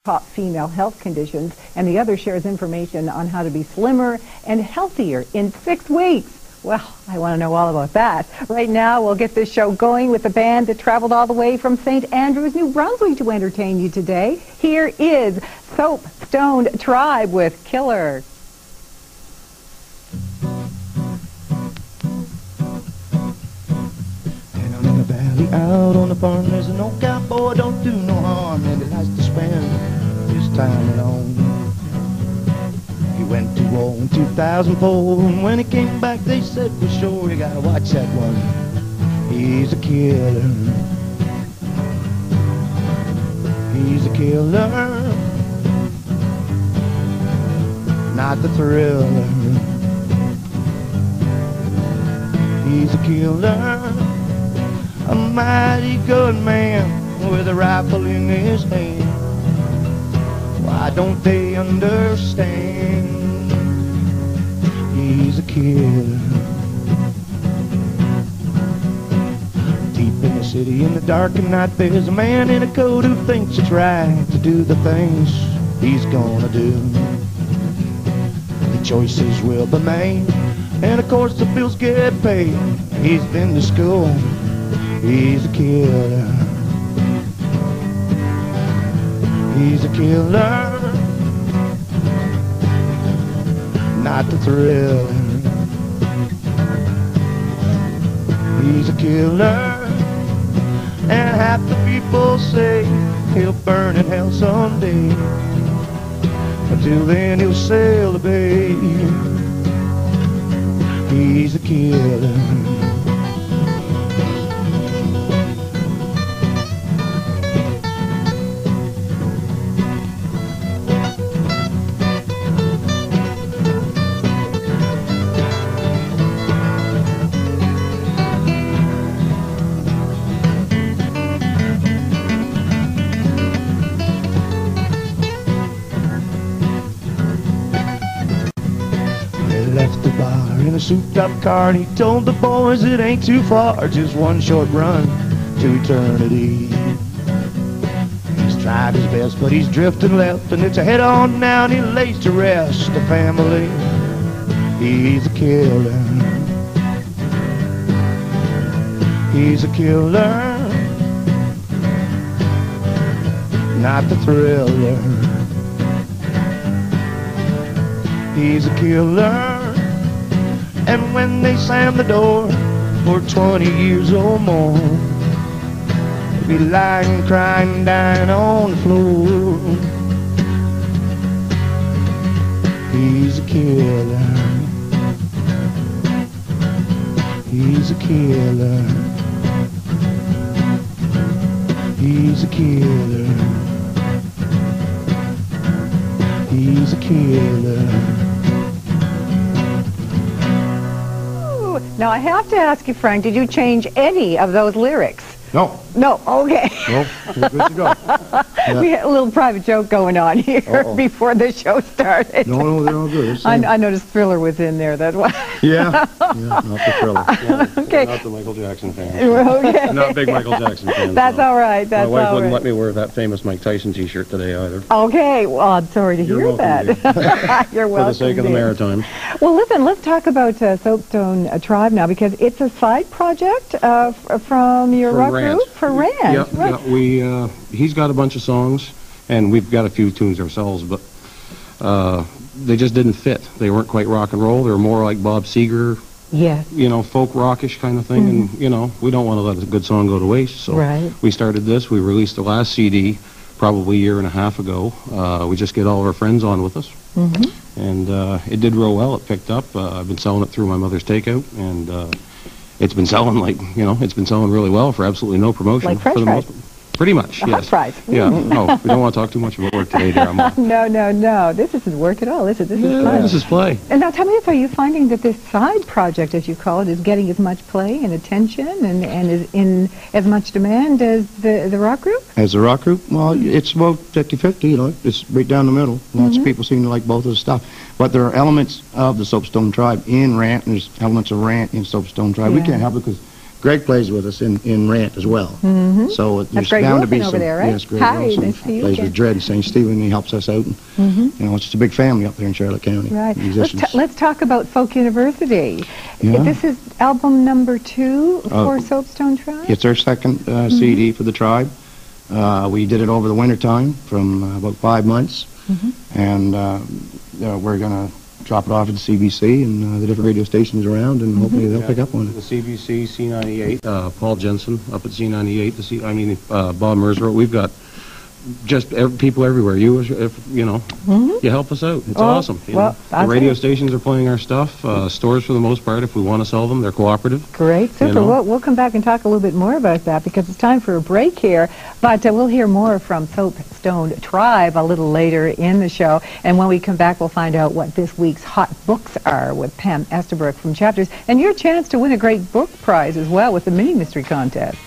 top female health conditions, and the other shares information on how to be slimmer and healthier in 6 weeks. Well, I want to know all about that. Right now, we'll get this show going with the band that traveled all the way from St. Andrews, New Brunswick to entertain you today. Here is Soapstone Tribe with Killer. Down in the valley, out on the farm, there's an old cowboy, don't do no harm, and he likes to spend his time alone. He went to war in 2004, and when he came back, they said for sure, you gotta watch that one. He's a killer. He's a killer, not the thriller. He's a killer, a mighty good man with a rifle in his hand. Why don't they understand? He's a killer. Deep in the city, in the dark of night, there's a man in a coat who thinks it's right to do the things he's gonna do. The choices will be made, and of course the bills get paid. He's been to school. He's a killer. He's a killer, not the thriller. He's a killer, and half the people say he'll burn in hell someday. Until then he'll sail the bay. He's a killer. Left the bar in a souped-up car, and he told the boys it ain't too far, just one short run to eternity. He's tried his best, but he's drifting left, and it's a head-on now, and he lays to rest the family. He's a killer. He's a killer, not the thriller. He's a killer, and when they slam the door for 20 years or more, he'll be lying, crying, dying on the floor. He's a killer. He's a killer. He's a killer. He's a killer. Now, I have to ask you, Frank, did you change any of those lyrics? No. No, okay. No, we're good to go. Yeah. We had a little private joke going on here before the show started. No, they're all good. I noticed Thriller was in there, that's why. Yeah, not the Thriller. Okay. Not the Michael Jackson fan. Okay. Not big Michael Jackson fan. That's all right, that's all right. My wife wouldn't let me wear that famous Mike Tyson t-shirt today either. Okay, well, I'm sorry to hear that. You're welcome. For the sake of the Maritimes. Well, listen, let's talk about Soapstone Tribe now, because it's a side project from your rock group, for Rand. Yeah, right. yeah, he's got a bunch of songs, and we've got a few tunes ourselves, but they just didn't fit. They weren't quite rock and roll. They were more like Bob Seger, yes, you know, folk rockish kind of thing, and, you know, we don't want to let a good song go to waste, so we started this. We released the last CD probably a year and a half ago. We just get all of our friends on with us, and it did real well. It picked up. I've been selling it through my mother's takeout, and it's been selling it's been selling really well for absolutely no promotion. Like French fries. Pretty much, yes. Fries. Yeah, no, we don't want to talk too much about work today, dear. No. This isn't work at all. This is fun. This is play. And now tell me this, are you finding that this side project, as you call it, is getting as much play and attention and is in as much demand as the rock group? As the rock group? Well, it's about 50-50, you know. It's right down the middle. Lots of people seem to like both of the stuff. But there are elements of the Soapstone Tribe in Rant, and there's elements of Rant in Soapstone Tribe. We can't help it because Greg plays with us in Rant as well. So that's Greg bound to be over some. there, right? Yes, Greg Hi, Wilson nice to see you plays again. with Dred in St. Stephen, and he helps us out. And, you know, it's just a big family up there in Charlotte County. Right. Musicians. Let's talk about Folk University. Yeah. This is album number 2 for Soapstone Tribe? It's our second CD for the Tribe. We did it over the winter time from about 5 months, and we're going to drop it off at the CBC and the different radio stations around, and hopefully they'll pick up on it. The CBC, C98, Paul Jensen up at C98, Bob Mersrow. We've got just people everywhere. You know, you help us out. It's awesome. You know? The radio stations are playing our stuff. Stores, for the most part, if we want to sell them, they're cooperative. Great, super. You know? We'll come back and talk a little bit more about that because it's time for a break here. But we'll hear more from Soapstone Tribe a little later in the show. And when we come back, we'll find out what this week's hot books are with Pam Estabrook from Chapters, and your chance to win a great book prize as well with the mini mystery contest.